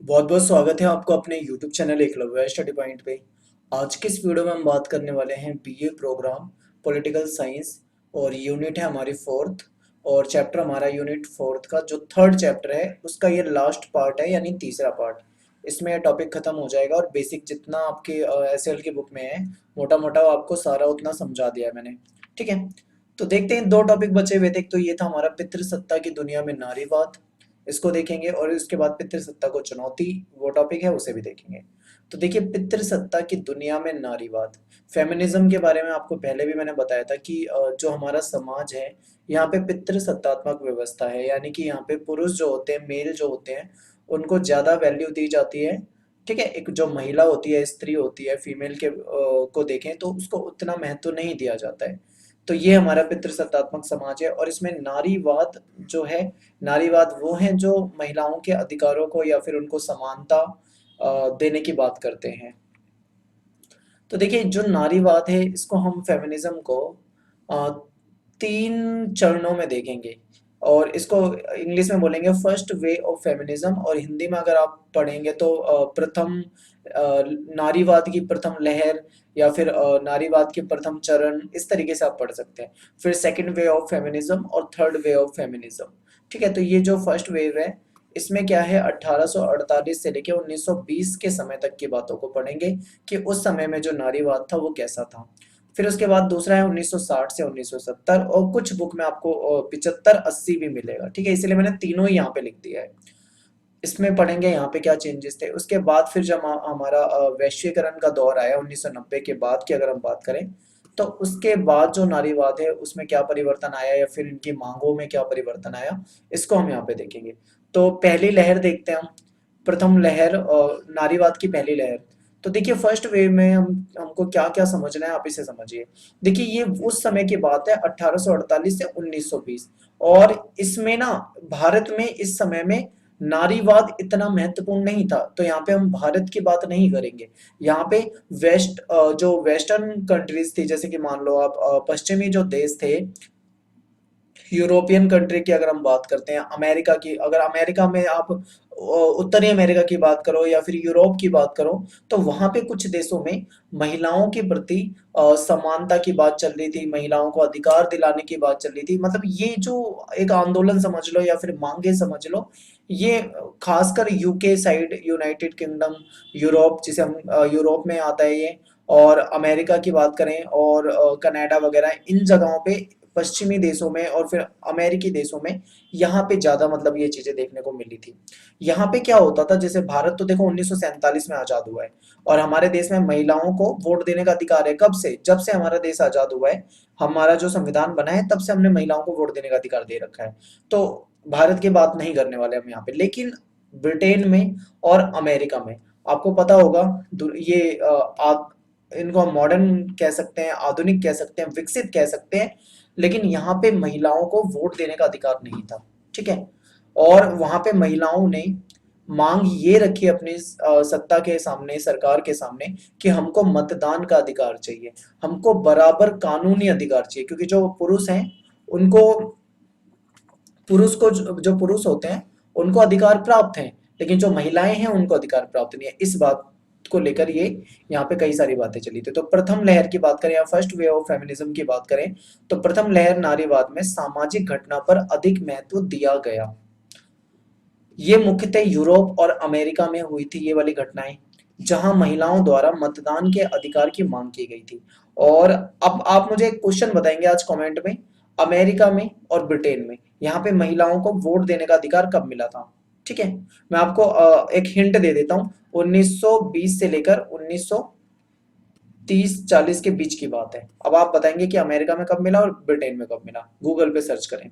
बहुत बहुत स्वागत है आपको अपने YouTube channel Eklavya study point पे। आज के इस वीडियो में हम बात करने वाले हैं बीए प्रोग्राम पॉलिटिकल साइंस और यूनिट है हमारी फोर्थ। और चैप्टर हमारा यूनिट फोर्थ का जो थर्ड चैप्टर है उसका ये लास्ट पार्ट है, यानी तीसरा पार्ट। इसमें टॉपिक खत्म हो जाएगा और बेसिक जितना आपके एसएल की बुक में है मोटा मोटा आपको सारा उतना समझा दिया है मैंने। ठीक है, तो देखते हैं, दो टॉपिक बचे हुए थे। एक तो ये था हमारा पितृसत्ता की दुनिया में नारीवाद, इसको देखेंगे, और इसके बाद पितृसत्ता को चुनौती, वो टॉपिक है, उसे भी देखेंगे। तो देखिए, पितृसत्ता की दुनिया में नारीवाद, फेमिनिज्म के बारे में आपको पहले भी मैंने बताया था कि जो हमारा समाज है यहाँ पे पितृसत्तात्मक व्यवस्था है, यानी कि यहाँ पे पुरुष जो होते हैं, मेल जो होते हैं, उनको ज्यादा वैल्यू दी जाती है। ठीक है, एक जो महिला होती है, स्त्री होती है, फीमेल के को देखें तो उसको उतना महत्व नहीं दिया जाता है। तो ये हमारा पितृसत्तात्मक समाज है, और इसमें नारीवाद जो है, नारीवाद वो हैं जो महिलाओं के अधिकारों को या फिर उनको समानता देने की बात करते हैं। तो देखिए, जो नारीवाद है इसको हम फेमिनिज्म को अ, तीन चरणों में देखेंगे, और इसको इंग्लिश में बोलेंगे फर्स्ट वे ऑफ फेमिनिज्म, और हिंदी में अगर आप पढ़ेंगे तो नारीवाद की प्रथम लहर, या फिर नारीवाद के प्रथम चरण, इस तरीके से आप पढ़ सकते हैं। फिर सेकंड वे ऑफ फेमिनिज्म और थर्ड वे ऑफ फेमिनिज्म। ठीक है, तो ये जो फर्स्ट वेव है इसमें क्या है, 1848 से लेकर 1920 के समय तक की बातों को पढ़ेंगे कि उस समय में जो नारीवाद था वो कैसा था। फिर उसके बाद दूसरा है 1960 से 1970, और कुछ बुक में आपको 75-80 भी मिलेगा। ठीक है, इसलिए मैंने तीनों ही यहाँ पे लिख दिया है। इसमें पढ़ेंगे यहाँ पे क्या चेंजेस थे। उसके बाद फिर जब हमारा वैश्वीकरण का दौर आया 1990 के बाद की अगर हम बात करें, तो उसके बाद जो नारीवाद है उसमें क्या परिवर्तन आया, या फिर इनकी मांगों में क्या परिवर्तन आया, इसको हम यहाँ पे देखेंगे। तो पहली लहर देखते हैं हम, प्रथम लहर, नारीवाद की पहली लहर। तो देखिए, फर्स्ट वेव में हमको क्या क्या समझना है, आप इसे समझिए। देखिए, ये उस समय की बात है 1848 से 1920, और इसमें ना भारत में इस समय में नारीवाद इतना महत्वपूर्ण नहीं था। तो यहाँ पे हम भारत की बात नहीं करेंगे, यहाँ पे जो वेस्टर्न कंट्रीज थी, जैसे कि मान लो आप पश्चिमी जो देश थे, यूरोपियन कंट्री की अगर हम बात करते हैं, अमेरिका की, अगर अमेरिका में आप उत्तरी अमेरिका की बात करो या फिर यूरोप की बात करो, तो वहां पे कुछ देशों में महिलाओं के प्रति समानता की बात चल रही थी, महिलाओं को अधिकार दिलाने की बात चल रही थी। मतलब ये जो एक आंदोलन समझ लो या फिर मांगे समझ लो, ये खासकर UK side, United kingdom, Europe, जिसे हम यूरोप में आता है ये, और अमेरिका की बात करें, और कनाडा वगैरह, इन जगहों पे, पश्चिमी देशों में और फिर अमेरिकी देशों में, यहाँ पे ज्यादा मतलब ये चीजें देखने को मिली थी। यहाँ पे क्या होता था, जैसे भारत तो देखो 1947 में आजाद हुआ है, और हमारे देश में महिलाओं को वोट देने का अधिकार है। कब से? जब से हमारा देश आजाद हुआ है, हमारा जो संविधान बना है, तब से हमने महिलाओं को वोट देने का अधिकार दे रखा है। तो भारत की बात नहीं करने वाले हम यहाँ पे, लेकिन ब्रिटेन में और अमेरिका में आपको पता होगा, ये इनको हम मॉडर्न कह सकते हैं, आधुनिक कह सकते हैं, विकसित कह सकते हैं, लेकिन यहाँ पे महिलाओं को वोट देने का अधिकार नहीं था। ठीक है, और वहां पे महिलाओं ने मांग ये रखी अपनी सत्ता के सामने, सरकार के सामने, कि हमको मतदान का अधिकार चाहिए, हमको बराबर कानूनी अधिकार चाहिए, क्योंकि जो पुरुष हैं उनको, जो पुरुष होते हैं उनको अधिकार प्राप्त हैं, लेकिन जो महिलाएं हैं उनको अधिकार प्राप्त नहीं है। इस बात को लेकर ये यहाँ पे कई सारी बातें चली थी। तो प्रथम लहर की बात करें या फर्स्ट वे ऑफ फेमिनिज्म की बात करें, तो प्रथम लहर नारीवाद में सामाजिक घटना पर अधिक महत्व दिया गया। ये मुख्यतः यूरोप और अमेरिका में हुई थी ये वाली घटनाएं, जहां महिलाओं द्वारा मतदान के अधिकार की मांग की गई थी। और अब आप मुझे एक क्वेश्चन बताएंगे आज कमेंट में, अमेरिका में और ब्रिटेन में यहाँ पे महिलाओं को वोट देने का अधिकार कब मिला था? ठीक है, मैं आपको एक हिंट दे देता हूँ, 1920 से लेकर 1930-40 के बीच की बात है। अब आप बताएंगे कि अमेरिका में कब मिला और ब्रिटेन में कब मिला, गूगल पे सर्च करें।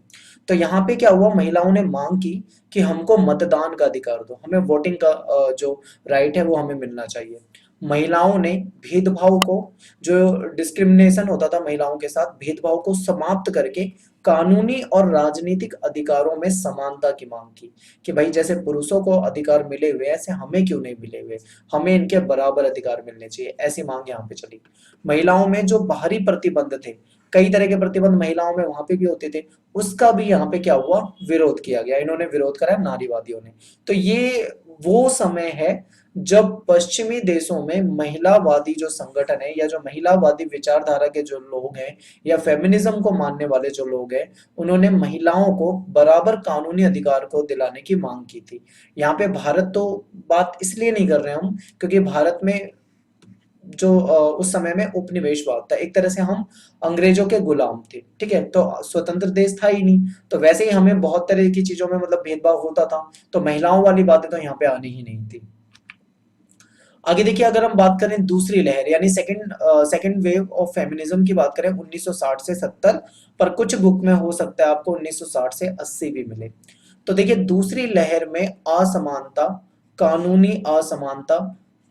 तो यहाँ पे क्या हुआ, महिलाओं ने मांग की कि हमको मतदान का अधिकार दो, हमें वोटिंग का जो राइट है वो हमें मिलना चाहिए। महिलाओं ने भेदभाव को, जो डिस्क्रिमिनेशन होता था महिलाओं के साथ, भेदभाव को समाप्त करके कानूनी और राजनीतिक अधिकारों में समानता की मांग की, कि भाई जैसे पुरुषों को अधिकार मिले हुए ऐसे हमें क्यों नहीं मिले हुए, हमें इनके बराबर अधिकार मिलने चाहिए, ऐसी मांग यहाँ पे चली। महिलाओं में जो बाहरी प्रतिबंध थे, कई तरह के प्रतिबंध महिलाओं में वहां पे भी होते थे, उसका भी यहाँ पे क्या हुआ, विरोध किया गया, इन्होंने विरोध करा नारीवादियों ने। तो ये वो समय है जब पश्चिमी देशों में महिलावादी जो संगठन है या जो महिलावादी विचारधारा के जो लोग हैं या फेमिनिज्म को मानने वाले जो लोग हैं, उन्होंने महिलाओं को बराबर कानूनी अधिकार को दिलाने की मांग की थी। यहाँ पे भारत तो बात इसलिए नहीं कर रहे हम क्योंकि भारत में जो उस समय में उपनिवेशवाद था, एक तरह से हम अंग्रेजों के गुलाम थे, ठीक है, तो स्वतंत्र देश था ही नहीं, तो वैसे ही हमें बहुत तरह की चीजों में मतलब भेदभाव होता था, तो महिलाओं वाली बातें तो यहाँ पे आनी ही नहीं थी। आगे देखिए, अगर हम बात करें दूसरी लहर यानी सेकंड वेव ऑफ फेमिनिज्म की बात करें 1960 से 70, पर कुछ बुक में हो सकता है आपको 1960 से 80 भी मिले। तो देखिए, दूसरी लहर में असमानता, कानूनी असमानता,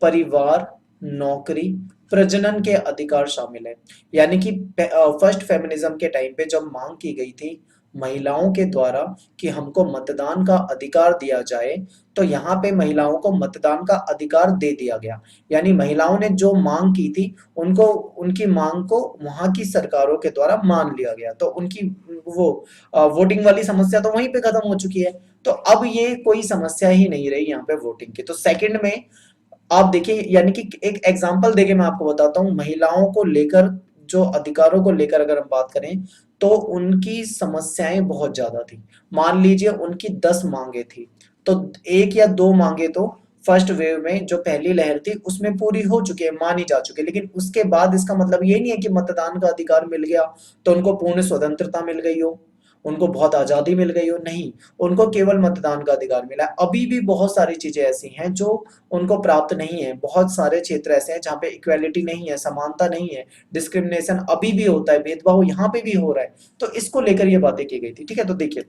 परिवार, नौकरी, प्रजनन के अधिकार शामिल है। यानी कि फर्स्ट फेमिनिज्म के टाइम पे जब मांग की गई थी महिलाओं के द्वारा कि हमको मतदान का अधिकार दिया जाए, तो यहाँ पे महिलाओं को मतदान का अधिकार दे दिया गया। यानी महिलाओं ने जो मांग की थी, उनको उनकी मांग को वहां की सरकारों के द्वारा मान लिया गया, तो उनकी वो वोटिंग वाली समस्या तो वहीं पे खत्म हो चुकी है। तो अब ये कोई समस्या ही नहीं रही यहाँ पे वोटिंग की। तो सेकंड में आप देखिए, यानी कि एक एग्जांपल देके मैं आपको बताता हूँ, महिलाओं को लेकर जो अधिकारों को लेकर अगर हम बात करें तो उनकी समस्याएं बहुत ज्यादा थी। मान लीजिए उनकी 10 मांगे थी, तो एक या दो मांगे तो फर्स्ट वेव में जो पहली लहर थी उसमें पूरी हो चुकी है, मानी जा चुकी है, लेकिन उसके बाद इसका मतलब ये नहीं है कि मतदान का अधिकार मिल गया तो उनको पूर्ण स्वतंत्रता मिल गई हो, उनको बहुत आजादी मिल गई हो, नहीं, उनको केवल मतदान का अधिकार मिला है। अभी भी बहुत सारी चीजें ऐसी हैं जो उनको प्राप्त नहीं है, बहुत सारे क्षेत्र ऐसे हैं जहाँ पे इक्वेलिटी नहीं है, समानता नहीं है, डिस्क्रिमिनेशन अभी भी होता है, भेदभाव यहाँ पे भी हो रहा है। तो इसको लेकर ये बातें की गई थी, ठीक है। तो देखिए,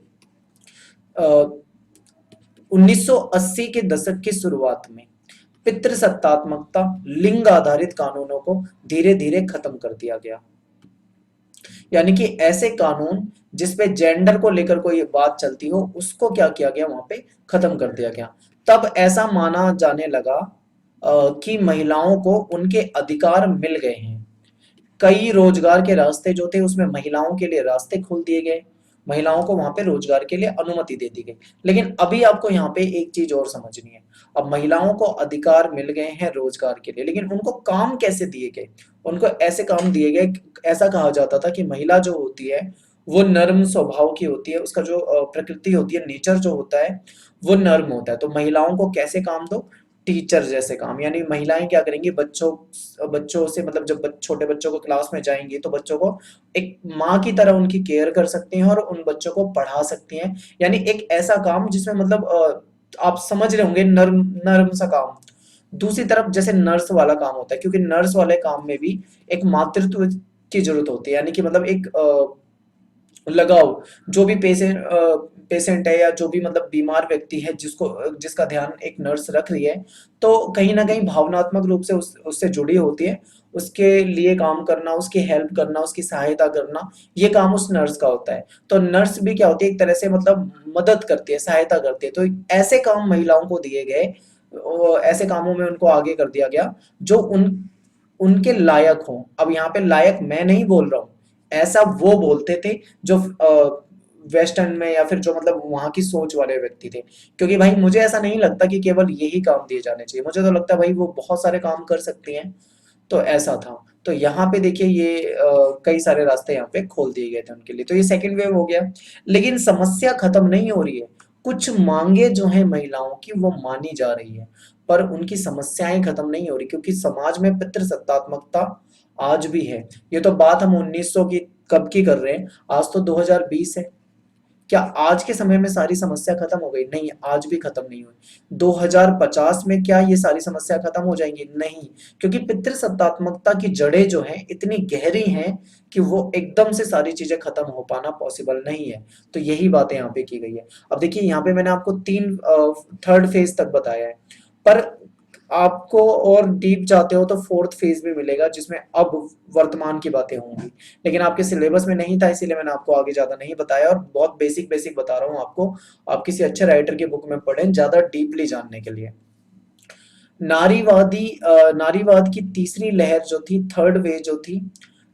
1980 के दशक की शुरुआत में पितृसत्तात्मकता, लिंग आधारित कानूनों को धीरे धीरे खत्म कर दिया गया। यानी कि ऐसे कानून जिसपे जेंडर को लेकर कोई बात चलती हो, उसको क्या किया गया, वहां पे खत्म कर दिया गया। तब ऐसा माना जाने लगा कि महिलाओं को उनके अधिकार मिल गए हैं। कई रोजगार के रास्ते जो थे उसमें महिलाओं के लिए रास्ते खोल दिए गए, महिलाओं को वहां पे रोजगार के लिए अनुमति दे दी गई। लेकिन अभी आपको यहाँ पे एक चीज और समझनी है, अब महिलाओं को अधिकार मिल गए हैं रोजगार के लिए, लेकिन उनको काम कैसे दिए गए, उनको ऐसे काम दिए गए, ऐसा कहा जाता था कि महिला जो होती है वो नर्म स्वभाव की होती है, उसका जो प्रकृति होती है, नेचर जो होता है वो नर्म होता है। तो महिलाओं को कैसे काम दो, टीचर जैसे काम, यानी महिलाएं क्या करेंगी, बच्चों बच्चों से मतलब जब छोटे बच्चों को क्लास में जाएंगी तो बच्चों को एक माँ की तरह उनकी केयर कर सकती हैं और उन बच्चों को पढ़ा सकती हैं। यानी एक ऐसा काम जिसमें मतलब आप समझ रहे होंगे, नर्म नर्म सा काम। दूसरी तरफ जैसे नर्स वाला काम होता है, क्योंकि नर्स वाले काम में भी एक मातृत्व की जरूरत होती है, यानी कि मतलब एक लगाओ, जो भी पेशेंट है या जो भी मतलब बीमार व्यक्ति है जिसको जिसका ध्यान एक नर्स रख रही है, तो कहीं ना कहीं भावनात्मक रूप से उससे जुड़ी होती है, उसके लिए काम करना, उसकी हेल्प करना, उसकी सहायता करना, ये काम उस नर्स का होता है। तो नर्स भी क्या होती है, एक तरह से मतलब मदद करती है, सहायता करती है। तो ऐसे काम महिलाओं को दिए गए, ऐसे कामों में उनको आगे कर दिया गया जो उनके लायक हो। अब यहाँ पे लायक मैं नहीं बोल रहा हूँ, ऐसा वो बोलते थे जो वेस्टर्न में या फिर जो मतलब वहां की सोच वाले व्यक्ति थे। क्योंकि भाई मुझे ऐसा नहीं लगता कि केवल यही काम दिए जाने चाहिए, मुझे तो लगता है भाई वो बहुत सारे काम कर सकती हैं। तो ऐसा था। तो यहाँ पे देखिए ये कई सारे रास्ते यहाँ पे खोल दिए गए थे उनके लिए। तो ये सेकंड वेव हो गया, लेकिन समस्या खत्म नहीं हो रही है। कुछ मांगे जो है महिलाओं की वो मानी जा रही है, पर उनकी समस्याएं खत्म नहीं हो रही, क्योंकि समाज में पितृसत्तात्मकता आज भी है। ये तो बात हम 1900 की कब की कर रहे हैं, आज तो 2020 है। क्या आज के समय में सारी समस्या खत्म हो गई? नहीं, आज भी खत्म नहीं हुई। 2050 में क्या ये सारी समस्या खत्म हो जाएंगी? नहीं, क्योंकि पितृसत्तात्मकता की जड़ें जो हैं इतनी गहरी हैं कि वो एकदम से सारी चीजें खत्म हो पाना पॉसिबल नहीं है। तो यही बातें यहाँ पे की गई है। अब देखिए, यहाँ पे मैंने आपको थर्ड फेज तक बताया है, पर आपको और डीप जाते हो तो फोर्थ फेज भी मिलेगा, जिसमें अब वर्तमान की बातें होंगी, लेकिन आपके सिलेबस में नहीं था, इसीलिए मैंने आपको आगे ज्यादा नहीं बताया और बहुत बेसिक बेसिक बता रहा हूँ आपको। आप किसी अच्छे राइटर की बुक में पढ़ें ज्यादा डीपली जानने के लिए। नारीवाद की तीसरी लहर जो थी, थर्ड वे जो थी,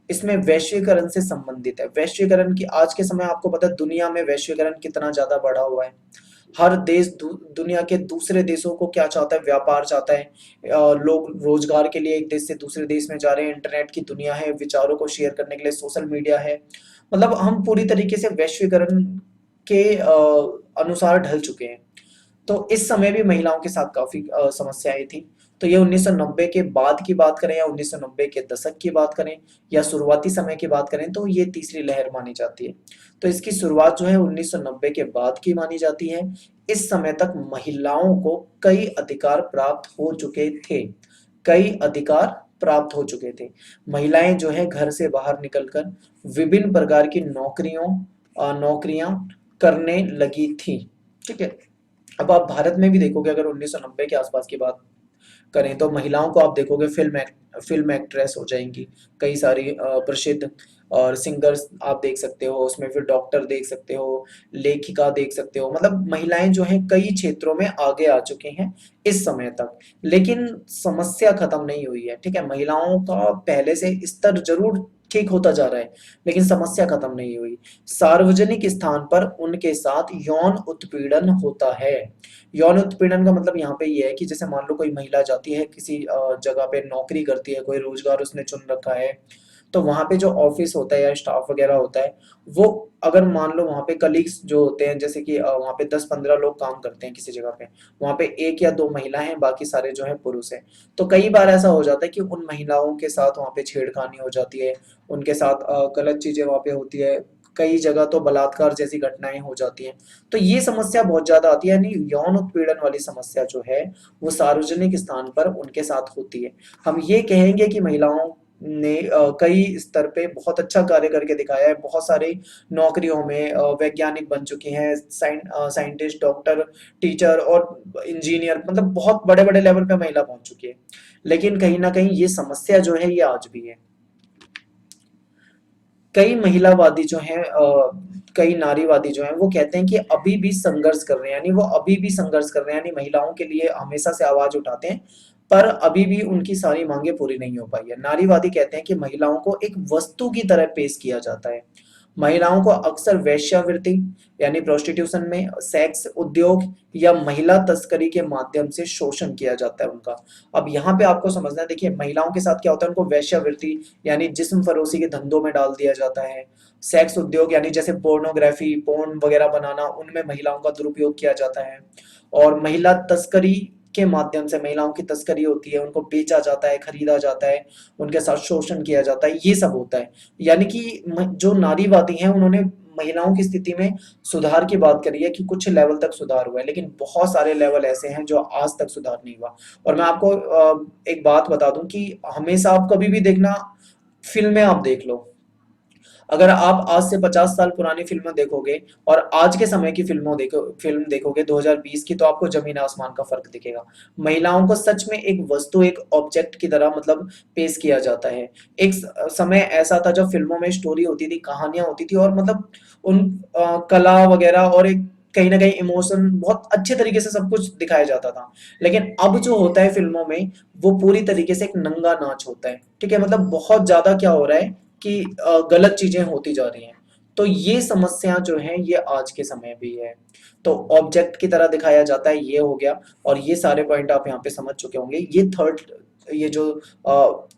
इसमें वैश्वीकरण से संबंधित है। वैश्वीकरण की आज के समय आपको पता है दुनिया में वैश्वीकरण कितना ज्यादा बढ़ा हुआ है। हर देश दुनिया के दूसरे देशों को क्या चाहता है, व्यापार चाहता है। लोग रोजगार के लिए एक देश से दूसरे देश में जा रहे हैं, इंटरनेट की दुनिया है, विचारों को शेयर करने के लिए सोशल मीडिया है। मतलब हम पूरी तरीके से वैश्वीकरण के अनुसार ढल चुके हैं। तो इस समय भी महिलाओं के साथ काफी समस्याएं थी। तो ये 1990 के बाद की बात करें या 1990 के दशक की बात करें या शुरुआती समय की बात करें, तो ये तीसरी लहर मानी जाती है। तो इसकी शुरुआत जो है 1990 के बाद की मानी जाती है। इस समय तक महिलाओं को कई अधिकार प्राप्त हो चुके थे। कई अधिकार प्राप्त हो चुके थे। महिलाएं जो है घर से बाहर निकलकर विभिन्न प्रकार की नौकरियां करने लगी थी। ठीक है। अब आप भारत में भी देखोगे, अगर 1990 के आसपास की बात करें तो महिलाओं को आप देखोगे फिल्म एक्ट्रेस हो जाएंगी, कई सारी प्रसिद्ध, और सिंगर्स आप देख सकते हो उसमें, फिर डॉक्टर देख सकते हो, लेखिका देख सकते हो। मतलब महिलाएं जो हैं कई क्षेत्रों में आगे आ चुकी हैं इस समय तक। लेकिन समस्या खत्म नहीं हुई है। ठीक है, महिलाओं का पहले से स्तर जरूर ठीक होता जा रहा है, लेकिन समस्या खत्म नहीं हुई। सार्वजनिक स्थान पर उनके साथ यौन उत्पीड़न होता है। यौन उत्पीड़न का मतलब यहाँ पे ये है कि जैसे मान लो कोई महिला जाती है किसी जगह पे, नौकरी करती है, कोई रोजगार उसने चुन रखा है, तो वहां पे जो ऑफिस होता है या स्टाफ वगैरह होता है, वो अगर मान लो वहां पे कलीग्स जो होते हैं, जैसे कि वहां पे 10-15 लोग काम करते हैं किसी जगह पे, वहां पे एक या दो महिला हैं, बाकी सारे जो है पुरुष हैं। तो कई बार ऐसा हो जाता है कि उन महिलाओं के साथ वहां पे छेड़खानी हो जाती है, उनके साथ गलत चीजें वहां पे होती है, कई जगह तो बलात्कार जैसी घटनाएं हो जाती हैं। तो ये समस्या बहुत ज्यादा आती है, यानी यौन उत्पीड़न वाली समस्या जो है वो सार्वजनिक स्थान पर उनके साथ होती है। हम ये कहेंगे कि महिलाओं ने कई स्तर पे बहुत अच्छा कार्य करके दिखाया है, बहुत सारी नौकरियों में वैज्ञानिक बन चुकी हैं, साइंटिस्ट, डॉक्टर, टीचर और इंजीनियर, मतलब बहुत बड़े बड़े लेवल पे महिला पहुंच चुकी है। लेकिन कहीं ना कहीं ये समस्या जो है ये आज भी है। कई महिलावादी जो हैं, कई नारीवादी जो हैं, वो कहते हैं कि अभी भी संघर्ष कर रहे हैं, यानी वो अभी भी संघर्ष कर रहे हैं, यानी महिलाओं के लिए हमेशा से आवाज उठाते हैं, पर अभी भी उनकी सारी मांगे पूरी नहीं हो पाई है। नारीवादी कहते हैं कि महिलाओं को एक वस्तु की तरह पेश किया जाता है। महिलाओं को अक्सर वेश्यावृत्ति यानी प्रोस्टिट्यूशन में, सेक्स उद्योग या महिला तस्करी के माध्यम से शोषण किया जाता है उनका। अब यहाँ पे आपको समझना है, देखिए महिलाओं के साथ क्या होता है, उनको वेश्यावृत्ति यानी जिस्म फरोशी के धंधों में डाल दिया जाता है। सेक्स उद्योग यानी जैसे पोर्नोग्राफी, पोर्न वगैरह बनाना, उनमें महिलाओं का दुरुपयोग किया जाता है। और महिला तस्करी के माध्यम से महिलाओं की तस्करी होती है, उनको बेचा जाता है, खरीदा जाता है, उनके साथ शोषण किया जाता है, ये सब होता है। यानी कि जो नारीवादी हैं उन्होंने महिलाओं की स्थिति में सुधार की बात करी है कि कुछ लेवल तक सुधार हुआ है, लेकिन बहुत सारे लेवल ऐसे हैं जो आज तक सुधार नहीं हुआ। और मैं आपको एक बात बता दूं कि हमेशा आप कभी भी देखना, फिल्में आप देख लो, अगर आप आज से 50 साल पुरानी फिल्में देखोगे और आज के समय की फिल्म देखोगे 2020 की, तो आपको जमीन आसमान का फर्क दिखेगा। महिलाओं को सच में एक वस्तु, एक ऑब्जेक्ट की तरह मतलब पेश किया जाता है। एक समय ऐसा था जब फिल्मों में स्टोरी होती थी, कहानियां होती थी, और मतलब उन कला वगैरह और एक कहीं ना कहीं इमोशन बहुत अच्छे तरीके से सब कुछ दिखाया जाता था। लेकिन अब जो होता है फिल्मों में, वो पूरी तरीके से एक नंगा नाच होता है। ठीक है, मतलब बहुत ज्यादा क्या हो रहा है कि गलत चीजें होती जा रही हैं। तो ये समस्या जो है ये आज के समय भी है। तो ऑब्जेक्ट की तरह दिखाया जाता है, ये हो गया। और ये सारे पॉइंट आप यहाँ पे समझ चुके होंगे। ये जो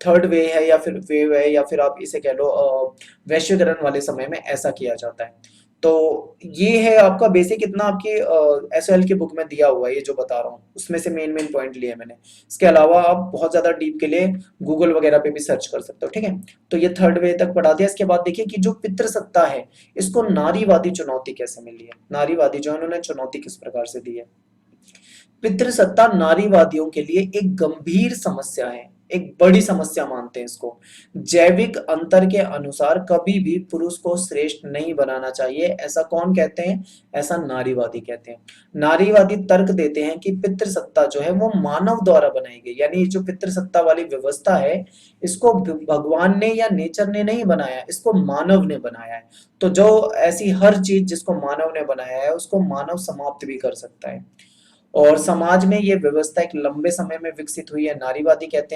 थर्ड वे है या फिर वेव है, या फिर आप इसे कह लो वैश्वीकरण वाले समय में ऐसा किया जाता है। तो ये है आपका बेसिक, इतना आपकी एसएल की बुक में दिया हुआ है, ये जो बता रहा हूँ उसमें से मेन मेन पॉइंट लिए मैंने। इसके अलावा आप बहुत ज्यादा डीप के लिए गूगल वगैरह पे भी सर्च कर सकते हो। ठीक है, तो ये थर्ड वे तक पढ़ा दिया। इसके बाद देखिए कि जो पितृसत्ता है, इसको नारीवादी चुनौती कैसे मिली है। नारीवादी जो है उन्होंने चुनौती किस प्रकार से दी है। पितृसत्ता नारीवादियों के लिए एक गंभीर समस्या है, एक बड़ी समस्या मानते हैं इसको। जैविक अंतर के अनुसार कभी भी पुरुष को श्रेष्ठ नहीं बनाना चाहिए, ऐसा कौन कहते हैं, ऐसा नारीवादी कहते हैं। नारीवादी तर्क देते हैं कि पितृसत्ता जो है वो मानव द्वारा बनाई गई, यानी जो पितृसत्ता वाली व्यवस्था है, इसको भगवान ने या नेचर ने नहीं बनाया, इसको मानव ने बनाया है। तो जो ऐसी हर चीज जिसको मानव ने बनाया है, उसको मानव समाप्त भी कर सकता है। और समाज में ये व्यवस्था एक लंबे समय में विकसित हुई है। नारीवादी कहते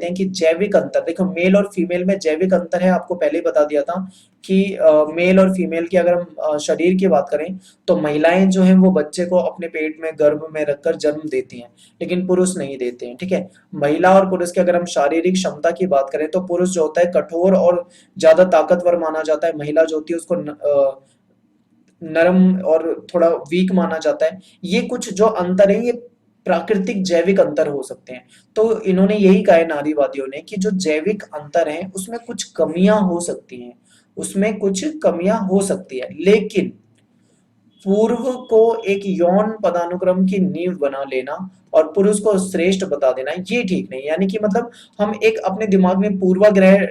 हैं कि जैविक अंतर, देखो मेल और फीमेल में जैविक अंतर है, आपको पहले ही बता दिया था कि मेल और फीमेल की अगर हम शरीर की बात करें तो महिलाएं जो हैं वो बच्चे को अपने पेट में गर्भ में रखकर जन्म देती हैं, लेकिन पुरुष नहीं देते हैं, ठीक है। महिला और पुरुष की अगर हम शारीरिक क्षमता की बात करें तो पुरुष जो होता है कठोर और ज्यादा ताकतवर माना जाता है, महिला जो होती है उसको नरम और थोड़ा वीक माना जाता है। ये कुछ जो अंतर है ये प्राकृतिक जैविक अंतर हो सकते हैं। तो इन्होंने यही कहा है नारीवादियों ने कि जो जैविक अंतर है उसमें कुछ कमियां हो सकती हैं, उसमें कुछ कमियां हो सकती है, लेकिन पूर्व को एक यौन पदानुक्रम की नींव बना लेना और पुरुष को श्रेष्ठ बता देना ये ठीक नहीं। यानी कि मतलब हम एक अपने दिमाग में पूर्वाग्रह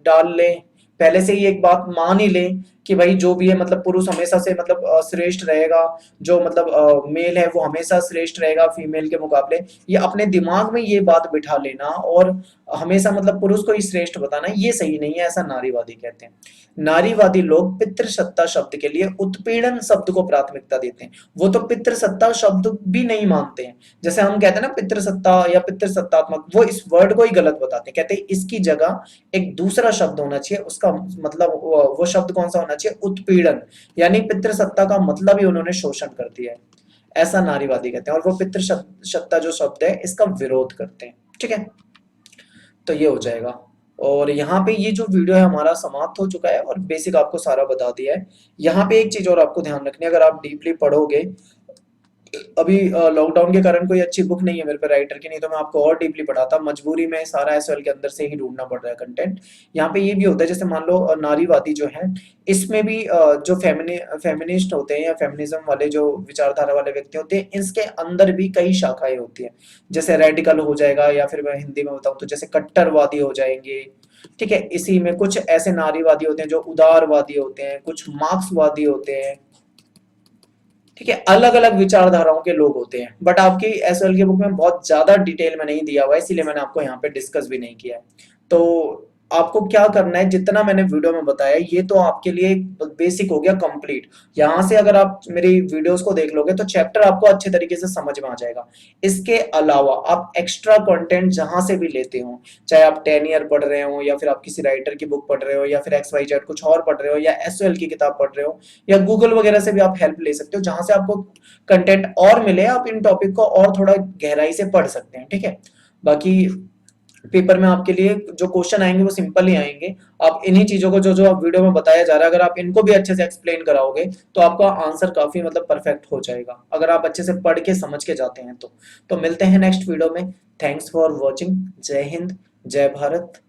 डाल लें, पहले से ही एक बात मान ही लें कि भाई जो भी है मतलब पुरुष हमेशा से मतलब श्रेष्ठ रहेगा, जो मतलब मेल है वो हमेशा श्रेष्ठ रहेगा फीमेल के मुकाबले। ये अपने दिमाग में ये बात बिठा लेना और हमेशा मतलब पुरुष को ही श्रेष्ठ बताना ये सही नहीं है, ऐसा नारीवादी कहते हैं। नारीवादी लोग पितृसत्ता शब्द के लिए उत्पीड़न शब्द को प्राथमिकता देते हैं। वो तो पितृसत्ता शब्द भी नहीं मानते हैं, जैसे हम कहते हैं ना पितृसत्ता या पितृसत्तात्मक, वो इस वर्ड को ही गलत बताते हैं, कहते हैं इसकी जगह एक दूसरा शब्द होना चाहिए, उसका मतलब वो शब्द कौन सा होना चाहिए, उत्पीड़न। यानी पितृसत्ता का मतलब ही उन्होंने शोषण कर दिया है, ऐसा नारीवादी कहते हैं। और वो पितृसत्ता जो शब्द है इसका विरोध करते हैं, ठीक है। तो ये हो जाएगा। और यहाँ पे ये जो वीडियो है हमारा समाप्त हो चुका है और बेसिक आपको सारा बता दिया है। यहाँ पे एक चीज और आपको ध्यान रखनी है, अगर आप डीपली पढ़ोगे, अभी लॉकडाउन के कारण कोई अच्छी बुक नहीं है मेरे पे राइटर की, नहीं तो मैं आपको और डीपली पढ़ाता, मजबूरी में सारा एसएल के अंदर से ही ढूंढना पड़ रहा है कंटेंट। यहाँ पे ये भी होता है जैसे मान लो नारीवादी जो है, इसमें भी जो फेमिनिस्ट होते हैं या फेमिनिज्म वाले जो विचारधारा वाले व्यक्ति होते हैं, इसके अंदर भी कई शाखाएं होती है। जैसे रेडिकल हो जाएगा, या फिर मैं हिंदी में बताऊं तो जैसे कट्टरवादी हो जाएंगे, ठीक है। इसी में कुछ ऐसे नारीवादी होते हैं जो उदारवादी होते हैं, कुछ मार्क्सवादी होते हैं, ठीक है। अलग अलग विचारधाराओं के लोग होते हैं, बट आपकी एसएल की बुक में बहुत ज्यादा डिटेल में नहीं दिया हुआ है, इसीलिए मैंने आपको यहाँ पे डिस्कस भी नहीं किया है। तो आपको क्या करना है, जितना मैंने वीडियो में बताया ये तो आपके लिए बेसिक हो गया कंप्लीट। यहाँ से अगर आप मेरी वीडियोस को देख लोगे तो चैप्टर आपको अच्छे तरीके से समझ में आ जाएगा। इसके अलावा आप एक्स्ट्रा कंटेंट जहां से भी लेते हो, चाहे आप 10 ईयर पढ़ रहे हो या फिर आप किसी राइटर की बुक पढ़ रहे हो या फिर XYZ कुछ और पढ़ रहे हो या एसएल की किताब पढ़ रहे हो, या गूगल वगैरह से भी आप हेल्प ले सकते हो, जहां से आपको कंटेंट और मिले, आप इन टॉपिक को और थोड़ा गहराई से पढ़ सकते हैं, ठीक है। बाकी पेपर में आपके लिए जो क्वेश्चन आएंगे वो सिंपल ही आएंगे। आप इन्हीं चीजों को जो जो आप वीडियो में बताया जा रहा है, अगर आप इनको भी अच्छे से एक्सप्लेन कराओगे तो आपका आंसर काफी मतलब परफेक्ट हो जाएगा, अगर आप अच्छे से पढ़ के समझ के जाते हैं तो मिलते हैं नेक्स्ट वीडियो में। Thanks for watching. जय हिंद, जय भारत।